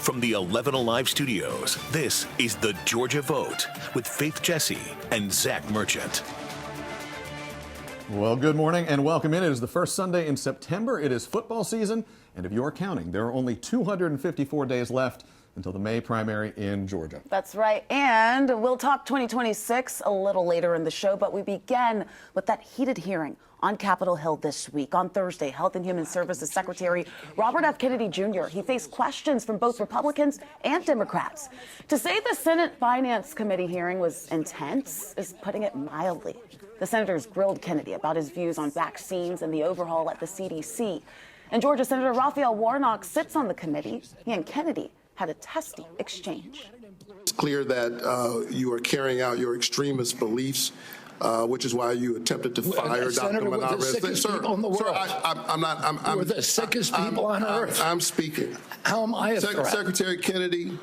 From the 11 Alive studios, this is The Georgia Vote with Faith Jesse and Zach Merchant. Well, good morning and welcome in. It is the first Sunday in September. It is football season, and if you're counting, there are only 254 days left until the May primary in Georgia. That's right, and we'll talk 2026 a little later in the show, but we begin with that heated hearing on Capitol Hill this week. On Thursday, Health and Human Services Secretary Robert F. Kennedy Jr., he faced questions from both Republicans and Democrats. To say the Senate Finance Committee hearing was intense is putting it mildly. The senators grilled Kennedy about his views on vaccines and the overhaul at the CDC. And Georgia Senator Raphael Warnock sits on the committee. He and Kennedy had a testy exchange. It's clear that you are carrying out your extremist beliefs, which is why you attempted to fire Dr. We're the sickest people in the world. Sir, I'm not. We're the sickest people on earth. I'm speaking. How am I a threat? Secretary Kennedy,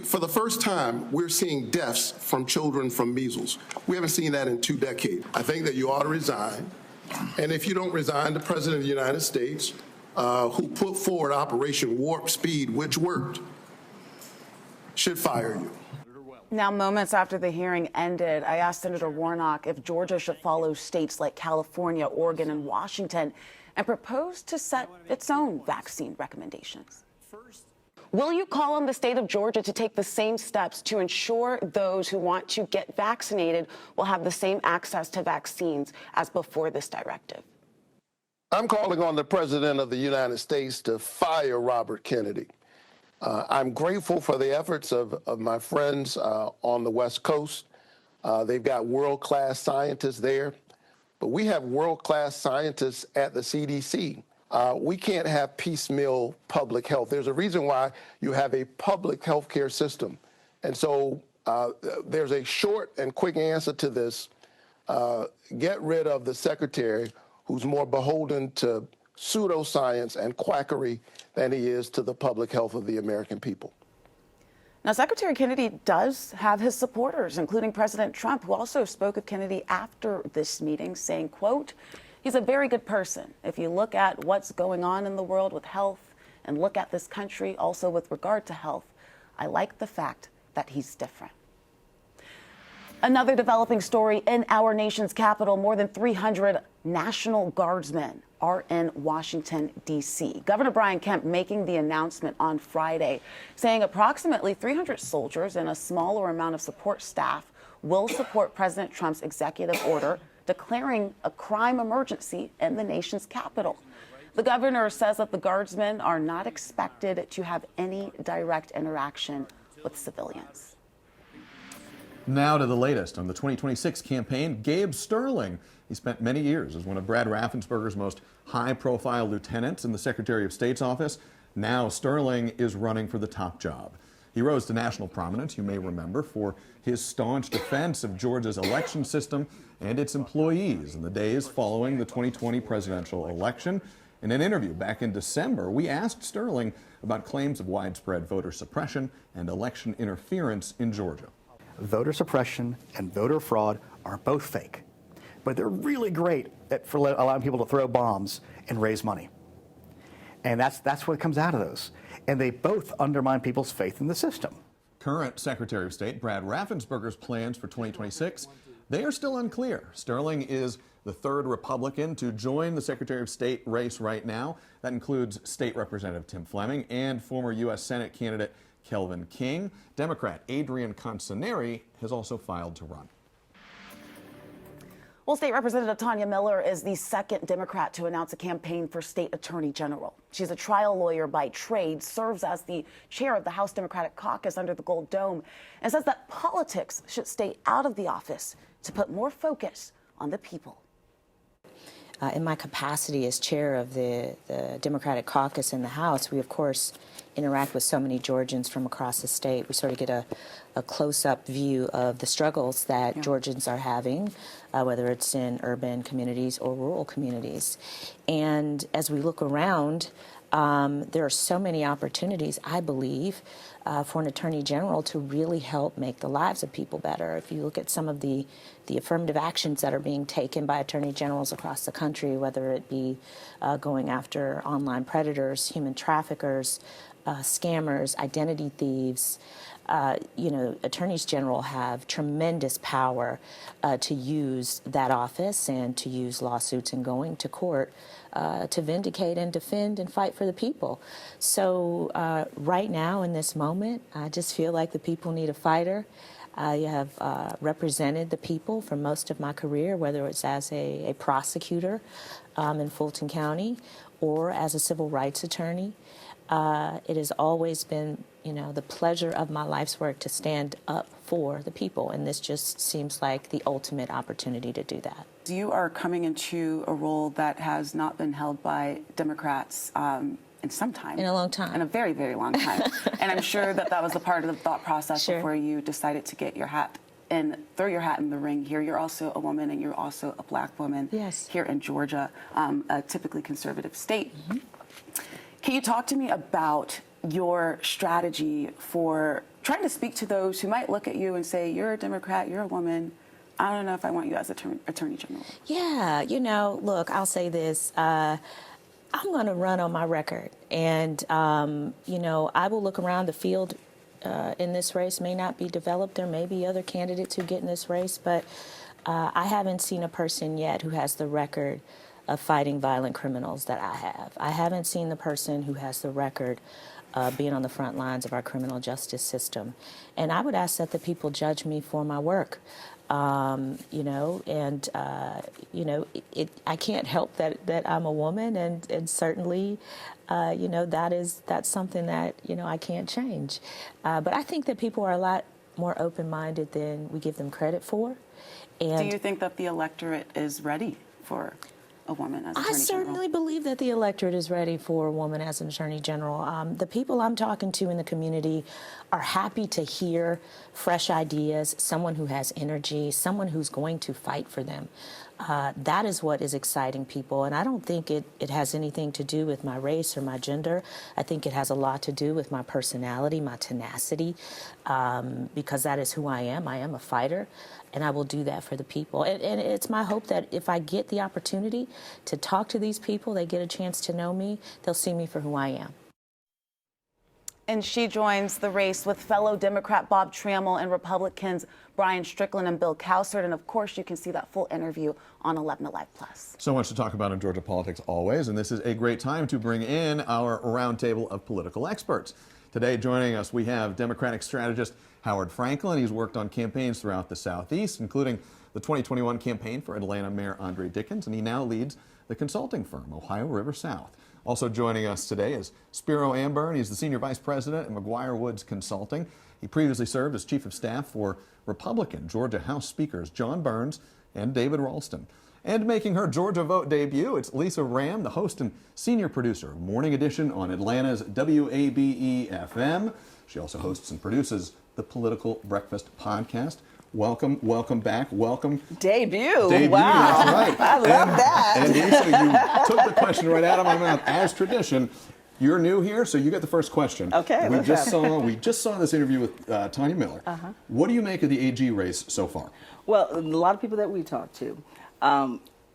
for the first time, we're seeing deaths from children from measles. We haven't seen that in 2 decades. I think that you ought to resign. And if you don't resign, the President of the United States, who put forward Operation Warp Speed, which worked, should fire you. Now, moments after the hearing ended, I asked Senator Warnock if Georgia should follow states like California, Oregon, and Washington and propose to set its own vaccine recommendations. Will you call on the state of Georgia to take the same steps to ensure those who want to get vaccinated will have the same access to vaccines as before this directive? I'm calling on the President of the United States to fire Robert Kennedy. I'm grateful for the efforts of my friends on the West Coast. They've got world-class scientists there, but we have world-class scientists at the CDC. We can't have piecemeal public health. There's a reason why you have a public health care system. And so there's a short and quick answer to this. Get rid of the secretary who's more beholden to pseudoscience and quackery than he is to the public health of the American people. Now, Secretary Kennedy does have his supporters, including President Trump, who also spoke of Kennedy after this meeting, saying, quote, he's a very good person. If you look at what's going on in the world with health and look at this country also with regard to health, I like the fact that he's different. Another developing story in our nation's capital, more than 300 National Guardsmen are in Washington, D.C. Governor Brian Kemp making the announcement on Friday, saying approximately 300 soldiers and a smaller amount of support staff will support President Trump's executive order declaring a crime emergency in the nation's capital. The governor says that the Guardsmen are not expected to have any direct interaction with civilians. Now to the latest on the 2026 campaign. Gabe Sterling. He spent many years as one of Brad Raffensperger's most high-profile lieutenants in the Secretary of State's office. Now Sterling is running for the top job. He rose to national prominence, you may remember, for his staunch defense of Georgia's election system and its employees in the days following the 2020 presidential election. In an interview back in December, we asked Sterling about claims of widespread voter suppression and election interference in Georgia. Voter suppression and voter fraud are both fake, but they're really great for allowing people to throw bombs and raise money. And that's what comes out of those. And they both undermine people's faith in the system. Current Secretary of State Brad Raffensperger's plans for 2026, they are still unclear. Sterling is the third Republican to join the Secretary of State race right now. That includes State Representative Tim Fleming and former U.S. Senate candidate Kelvin King. Democrat Adrian Consineri has also filed to run. Well, State Representative Tanya Miller is the second Democrat to announce a campaign for State Attorney General. She's a trial lawyer by trade, serves as the chair of the House Democratic Caucus under the Gold Dome, and says that politics should stay out of the office to put more focus on the people. In my capacity as chair of the Democratic Caucus in the House, we, of course, interact with so many Georgians from across the state. We sort of get a close-up view of the struggles that Georgians are having, whether it's in urban communities or rural communities. And as we look around, there are so many opportunities, I believe, for an attorney general to really help make the lives of people better. If you look at some of the affirmative actions that are being taken by attorney generals across the country, whether it be going after online predators, human traffickers, scammers, identity thieves, attorneys general have tremendous power to use that office and to use lawsuits and going to court to vindicate and defend and fight for the people. So right now in this moment, I just feel like the people need a fighter. I have represented the people for most of my career, whether it's as a prosecutor in Fulton County or as a civil rights attorney. It has always been, the pleasure of my life's work to stand up for the people, and this just seems like the ultimate opportunity to do that. You are coming into a role that has not been held by Democrats in some time. In a long time. In a very, very long time. And I'm sure that was a part of the thought process Sure. before you decided to get your hat and throw your hat in the ring here. You're also a woman, and you're also a black woman Yes. here in Georgia, a typically conservative state. Mm-hmm. Can you talk to me about your strategy for trying to speak to those who might look at you and say, you're a Democrat, you're a woman, I don't know if I want you as Attorney General? Yeah, look, I'll say this. I'm going to run on my record. And, I will look around the field in this race. May not be developed. There may be other candidates who get in this race. But I haven't seen a person yet who has the record of fighting violent criminals that I have. I haven't seen the person who has the record being on the front lines of our criminal justice system. And I would ask that the people judge me for my work. I can't help that I'm a woman, and certainly, that's something that, I can't change. But I think that people are a lot more open-minded than we give them credit for. And do you think that the electorate is ready for a woman as Attorney General? I certainly believe that the electorate is ready for a woman as an Attorney General. The people I'm talking to in the community are happy to hear fresh ideas, someone who has energy, someone who's going to fight for them. That is what is exciting people, and I don't think it has anything to do with my race or my gender. I think it has a lot to do with my personality, my tenacity, because that is who I am. I am a fighter, and I will do that for the people. And it's my hope that if I get the opportunity to talk to these people, they get a chance to know me, they'll see me for who I am. And she joins the race with fellow Democrat Bob Trammell and Republicans Brian Strickland and Bill Cowsert. And of course, you can see that full interview on 11 Alive Plus. So much to talk about in Georgia politics always, and this is a great time to bring in our roundtable of political experts. Today, joining us, we have Democratic strategist Howard Franklin. He's worked on campaigns throughout the Southeast, including the 2021 campaign for Atlanta Mayor Andre Dickens, and he now leads the consulting firm, Ohio River South. Also joining us today is Spiro Amburn. He's the Senior Vice President at McGuire Woods Consulting. He previously served as Chief of Staff for Republican Georgia House Speakers John Burns and David Ralston. And making her Georgia Vote debut, it's Lisa Ram, the host and senior producer of Morning Edition on Atlanta's WABE-FM. She also hosts and produces the Political Breakfast podcast. Welcome back. Welcome. Debut. Wow. Wow. That's right. I love that. And Lisa, you took the question right out of my mouth. As tradition, you're new here, so you get the first question. Okay. We just saw this interview with Tanya Miller. What do you make of the AG race so far? Well, a lot of people that we talked to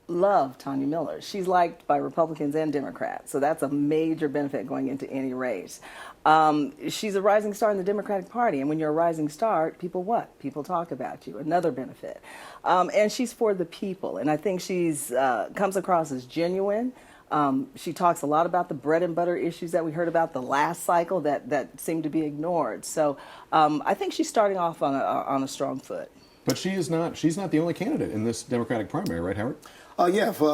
love Tanya Miller. She's liked by Republicans and Democrats, so that's a major benefit going into any race. She's a rising star in the Democratic Party, and when you're a rising star, people what? People talk about you, another benefit. And she's for the people, and I think she's comes across as genuine. She talks a lot about the bread and butter issues that we heard about the last cycle that seemed to be ignored. So I think she's starting off on a strong foot. But she's not the only candidate in this Democratic primary, right, Howard?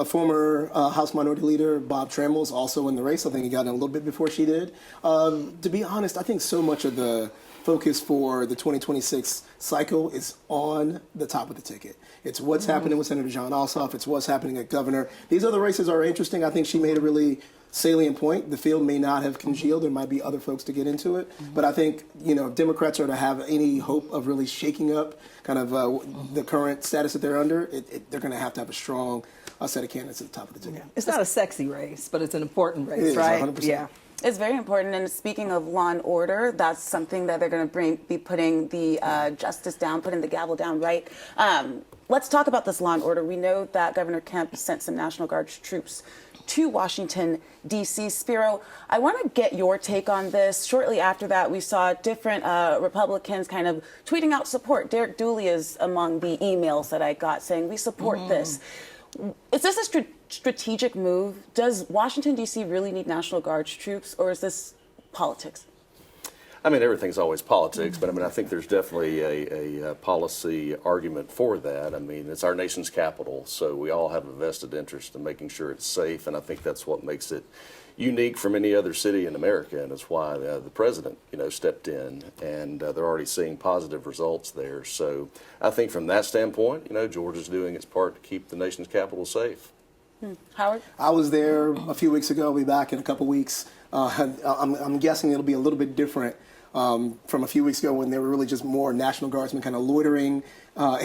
Former House Minority Leader Bob Trammell is also in the race. I think he got in a little bit before she did. To be honest, I think so much of the focus for the 2026 cycle is on the top of the ticket. It's what's happening with Senator John Ossoff. It's what's happening at governor. These other races are interesting. I think she made a really salient point. The field may not have congealed. There might be other folks to get into it. But I think, if Democrats are to have any hope of really shaking up kind of the current status that they're under, they're going to have a strong set of candidates at the top of the ticket. It's not a sexy race, but it's an important race, it is, right? 100%. Yeah. It's very important. And speaking of law and order, that's something that they're going to be putting the justice down, putting the gavel down, right? Let's talk about this law and order. We know that Governor Kemp sent some National Guard troops to Washington, D.C. Spiro, I want to get your take on this. Shortly after that, we saw different Republicans kind of tweeting out support. Derek Dooley is among the emails that I got saying, we support this. Is this a strategic move? Does Washington, D.C. really need National Guard troops, or is this politics? I mean, everything's always politics, but I mean, I think there's definitely a policy argument for that. I mean, it's our nation's capital, so we all have a vested interest in making sure it's safe, and I think that's what makes it unique from any other city in America, and it's why the president, stepped in, and they're already seeing positive results there. So I think from that standpoint, Georgia's doing its part to keep the nation's capital safe. Howard? I was there a few weeks ago. I'll be back in a couple weeks. I'm guessing it'll be a little bit different from a few weeks ago when there were really just more National Guardsmen kind of loitering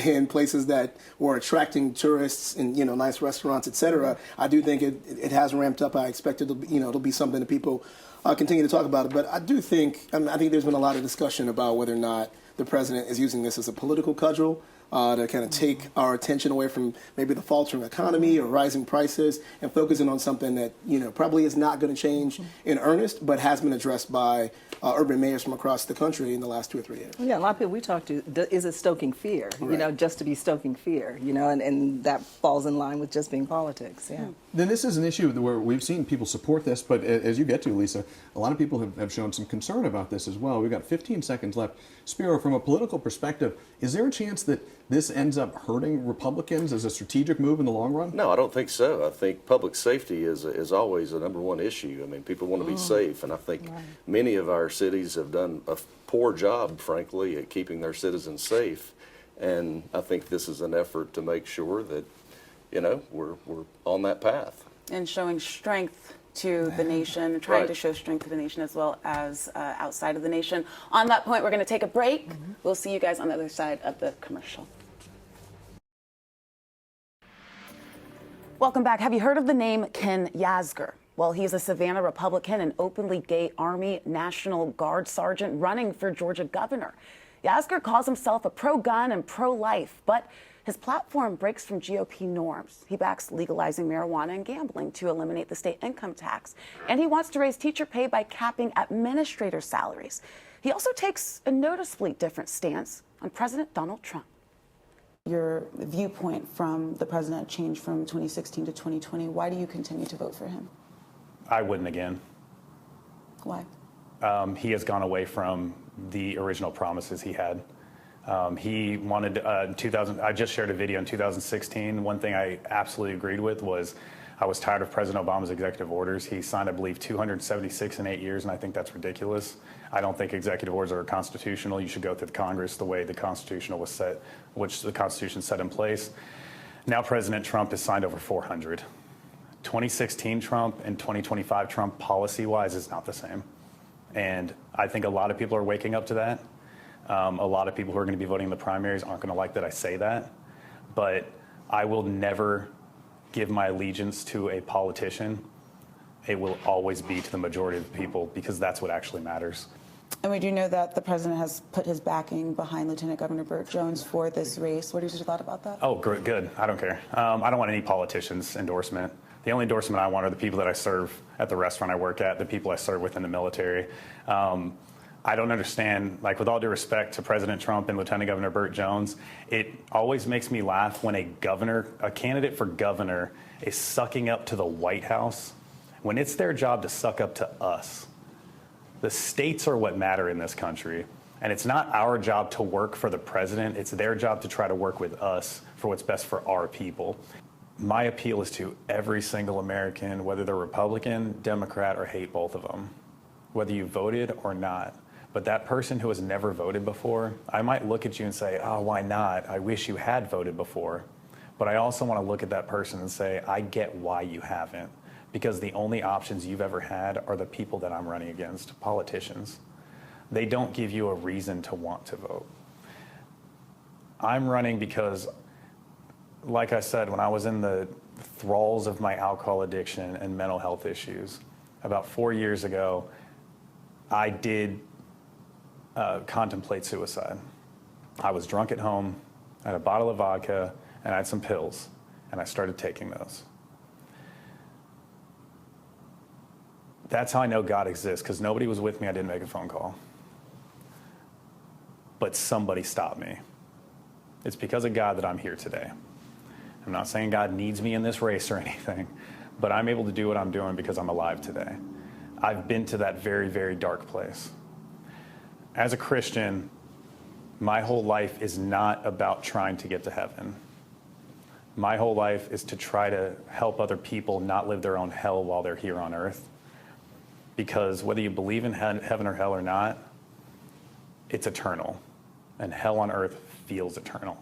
in places that were attracting tourists and nice restaurants, et cetera. I do think it has ramped up. I expect it'll be something that people continue to talk about it. But I do think I think there's been a lot of discussion about whether or not the president is using this as a political cudgel to kind of take our attention away from maybe the faltering economy or rising prices and focusing on something that probably is not going to change in earnest, but has been addressed by urban mayors from across the country in the last 2 or 3 years. Yeah, a lot of people we talk to, is it stoking fear? Right. Just to be stoking fear, and that falls in line with just being politics. Yeah. Then this is an issue where we've seen people support this, but as you get to, Lisa, a lot of people have shown some concern about this as well. We've got 15 seconds left. Spiro, from a political perspective, is there a chance that this ends up hurting Republicans as a strategic move in the long run? No, I don't think so. I think public safety is always a #1 issue. I mean, people want to be safe, and I think many of our cities have done a poor job, frankly, at keeping their citizens safe. And I think this is an effort to make sure that, we're on that path. And showing strength to the nation, trying to show strength to the nation as well as outside of the nation. On that point, we're going to take a break. We'll see you guys on the other side of the commercial. Welcome back. Have you heard of the name Ken Yasger? Well, he's a Savannah Republican and openly gay Army National Guard sergeant running for Georgia governor. Yasger calls himself a pro-gun and pro-life, but his platform breaks from GOP norms. He backs legalizing marijuana and gambling to eliminate the state income tax, and he wants to raise teacher pay by capping administrator salaries. He also takes a noticeably different stance on President Donald Trump. Your viewpoint from the president changed from 2016 to 2020. Why do you continue to vote for him? I wouldn't again. Why? He has gone away from the original promises he had. He wanted, I just shared a video in 2016. One thing I absolutely agreed with was I was tired of President Obama's executive orders. He signed, I believe, 276 in 8 years, and I think that's ridiculous. I don't think executive orders are constitutional. You should go through the Congress the way the Constitution was set, which the Constitution set in place. Now President Trump has signed over 400. 2016 Trump and 2025 Trump policy-wise is not the same. And I think a lot of people are waking up to that. A lot of people who are going to be voting in the primaries aren't going to like that I say that. But I will never give my allegiance to a politician. It will always be to the majority of the people because that's what actually matters. And we do know that the president has put his backing behind Lieutenant Governor Burt Jones for this race. What is your thought about that? Oh, good. I don't care. I don't want any politician's endorsement. The only endorsement I want are the people that I serve at the restaurant I work at, the people I serve within the military. I don't understand, with all due respect to President Trump and Lieutenant Governor Burt Jones, it always makes me laugh when a candidate for governor is sucking up to the White House when it's their job to suck up to us. The states are what matter in this country, and it's not our job to work for the president. It's their job to try to work with us for what's best for our people. My appeal is to every single American, whether they're Republican, Democrat, or hate both of them, whether you voted or not. But that person who has never voted before, I might look at you and say, oh, why not? I wish you had voted before. But I also want to look at that person and say, I get why you haven't. Because the only options you've ever had are the people that I'm running against, politicians. They don't give you a reason to want to vote. I'm running because, like I said, when I was in the thralls of my alcohol addiction and mental health issues, about 4 years ago, I did contemplate suicide. I was drunk at home, I had a bottle of vodka, and I had some pills, and I started taking those. That's how I know God exists, because nobody was with me. I didn't make a phone call. But somebody stopped me. It's because of God that I'm here today. I'm not saying God needs me in this race or anything, but I'm able to do what I'm doing because I'm alive today. I've been to that very, very dark place. As a Christian, my whole life is not about trying to get to heaven. My whole life is to try to help other people not live their own hell while they're here on earth. Because whether you believe in heaven or hell or not, it's eternal. And hell on earth feels eternal.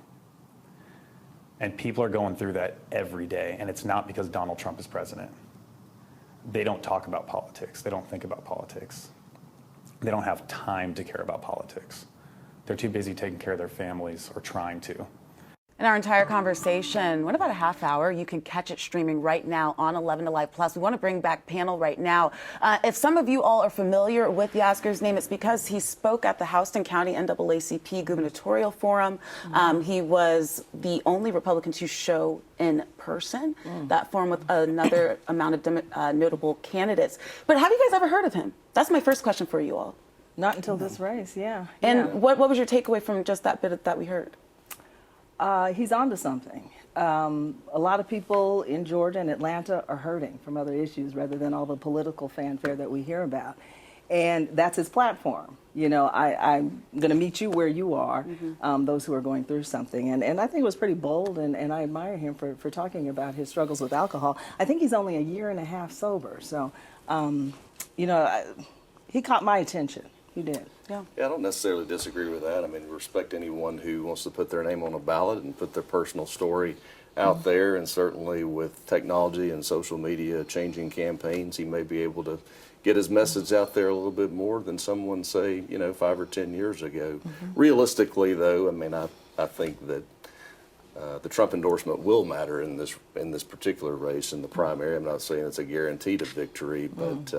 And people are going through that every day. And it's not because Donald Trump is president. They don't talk about politics. They don't think about politics. They don't have time to care about politics. They're too busy taking care of their families or trying to. In our entire conversation went about a half hour. You can catch it streaming right now on 11 to Live Plus. We want to bring back panel right now. If some of you all are familiar with Yasger's name, it's because he spoke at the Houston County NAACP Gubernatorial Forum. He was the only Republican to show in person that forum with another amount of notable candidates. But have you guys ever heard of him? That's my first question for you all. Not until this race, yeah. And what was your takeaway from just that bit that we heard? He's onto something. A lot of people in Georgia and Atlanta are hurting from other issues rather than all the political fanfare that we hear about. And that's his platform. You know, I'm going to meet you where you are, those who are going through something. And I think it was pretty bold, and I admire him for talking about his struggles with alcohol. I think he's only a year and a half sober. So, you know, he caught my attention. He did. Yeah, I don't necessarily disagree with that. I mean, respect anyone who wants to put their name on a ballot and put their personal story out there. And certainly with technology and social media changing campaigns, he may be able to get his message out there a little bit more than someone, say, 5 or 10 years ago. Realistically, though, I mean, I think that the Trump endorsement will matter in this particular race in the primary. I'm not saying it's a guaranteed victory, but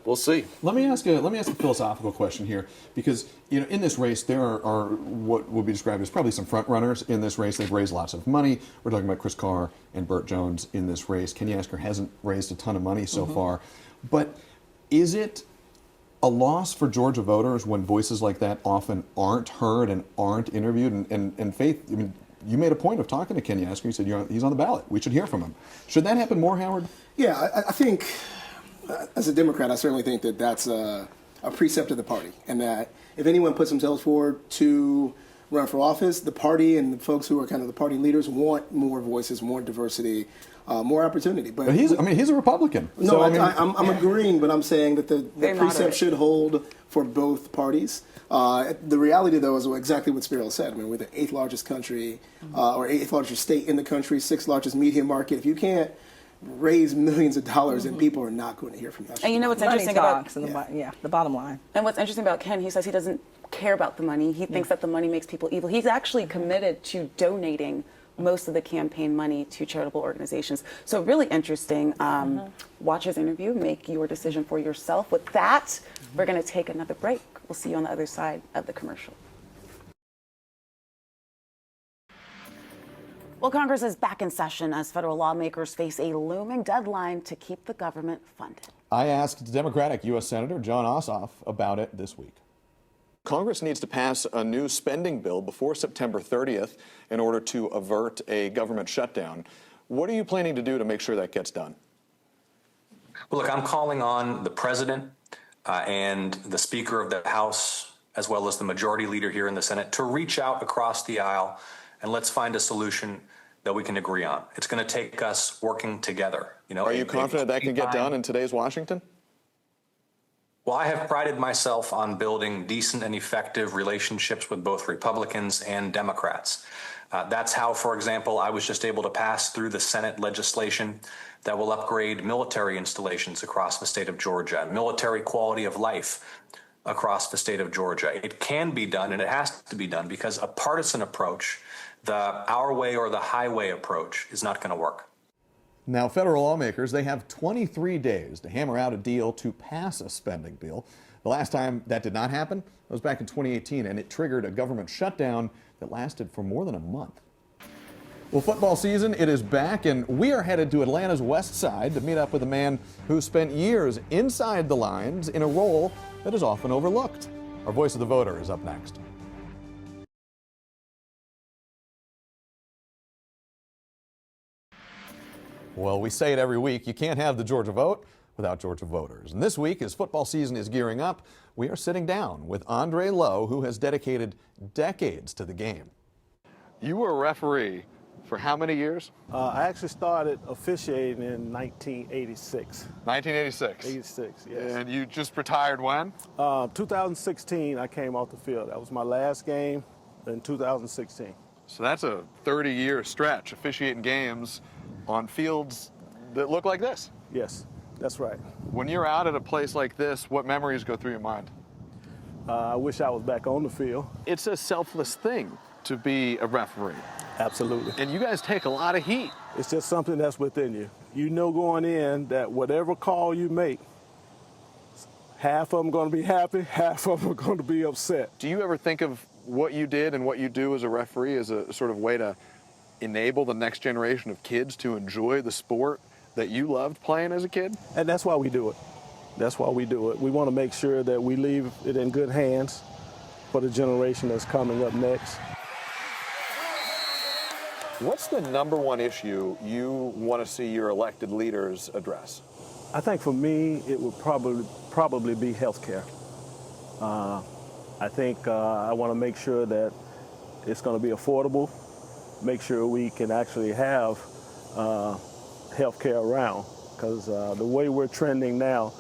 we'll see. Let me ask a philosophical question here, because in this race there are what will be described as probably some front runners in this race. They've raised lots of money. We're talking about Chris Carr and Burt Jones in this race. Ken Yasger hasn't raised a ton of money so far, but is it a loss for Georgia voters when voices like that often aren't heard and aren't interviewed? And Faith, I mean, you made a point of talking to Ken Yasger. You said he's on the ballot. We should hear from him. Should that happen more, Howard? Yeah, I think. As a Democrat, I certainly think that that's a precept of the party, and that if anyone puts themselves forward to run for office, the party and the folks who are kind of the party leaders want more voices, more diversity, more opportunity. But he's a Republican. No, so, I'm agreeing, but I'm saying that the precept should hold for both parties. The reality, though, is exactly what Spiro said. I mean, we're the 8th largest country, or 8th largest state in the country, 6th largest media market. If you can't raise millions of dollars, and people are not going to hear from us. And you know what's interesting about the bottom line. And what's interesting about Ken, he says he doesn't care about the money. He thinks that the money makes people evil. He's actually committed to donating most of the campaign money to charitable organizations. So really interesting. Watch his interview, make your decision for yourself. With that, we're going to take another break. We'll see you on the other side of the commercial. Well, Congress is back in session as federal lawmakers face a looming deadline to keep the government funded. I asked Democratic U.S. Senator Jon Ossoff about it this week. Congress needs to pass a new spending bill before September 30th in order to avert a government shutdown. What are you planning to do to make sure that gets done? Well, look, I'm calling on the president and the Speaker of the House, as well as the majority leader here in the Senate, to reach out across the aisle and let's find a solution that we can agree on. It's going to take us working together. Are you confident that can get done in today's Washington? Well, I have prided myself on building decent and effective relationships with both Republicans and Democrats. That's how, for example, I was just able to pass through the Senate legislation that will upgrade military installations across the state of Georgia, military quality of life across the state of Georgia. It can be done, and it has to be done, because a partisan approach, the our way or the highway approach, is not going to work. Now, federal lawmakers, they have 23 days to hammer out a deal to pass a spending bill. The last time that did not happen was back in 2018, and it triggered a government shutdown that lasted for more than a month. Well, football season, it is back, and we are headed to Atlanta's West Side to meet up with a man who spent years inside the lines in a role that is often overlooked. Our Voice of the Voter is up next. Well, we say it every week, you can't have the Georgia vote without Georgia voters. And this week, as football season is gearing up, we are sitting down with Andre Lowe, who has dedicated decades to the game. You were a referee for how many years? I actually started officiating in 1986. 1986? 86, yes. And you just retired when? 2016, I came off the field. That was my last game in 2016. So that's a 30-year stretch officiating games on fields that look like this. Yes, that's right. When you're out at a place like this, what memories go through your mind? I wish I was back on the field. It's a selfless thing to be a referee. Absolutely. And you guys take a lot of heat. It's just something that's within you. You know going in that whatever call you make, half of them going to be happy, half of them are going to be upset. Do you ever think of what you did and what you do as a referee as a sort of way to enable the next generation of kids to enjoy the sport that you loved playing as a kid? And that's why we do it. That's why we do it. We want to make sure that we leave it in good hands for the generation that's coming up next. What's the number one issue you want to see your elected leaders address? I think for me, it would probably be healthcare. I think I want to make sure that it's going to be affordable, make sure we can actually have healthcare around, because the way we're trending now,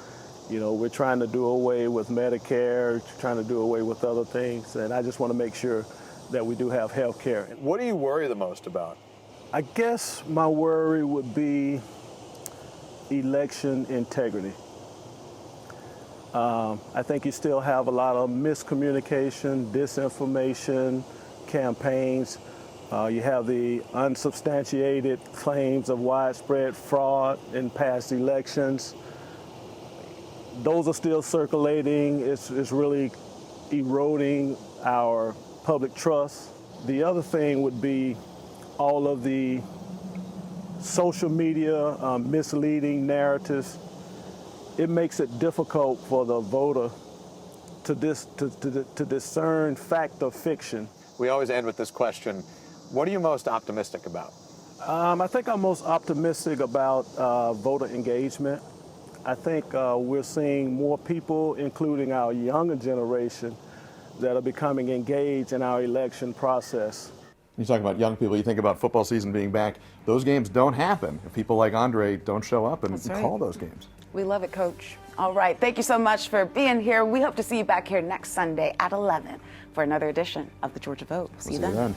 you know, we're trying to do away with Medicare, trying to do away with other things, and I just want to make sure that we do have health care. What do you worry the most about? I guess my worry would be election integrity. I think you still have a lot of miscommunication, disinformation, campaigns. You have the unsubstantiated claims of widespread fraud in past elections. Those are still circulating. It's really eroding our public trust. The other thing would be all of the social media misleading narratives. It makes it difficult for the voter to discern fact or fiction. We always end with this question. What are you most optimistic about? I think I'm most optimistic about voter engagement. I think we're seeing more people, including our younger generation, that are becoming engaged in our election process. You talk about young people, you think about football season being back. Those games don't happen if people like Andre don't show up and call those games. We love it, Coach. All right. Thank you so much for being here. We hope to see you back here next Sunday at 11 for another edition of the Georgia Vote. See you then.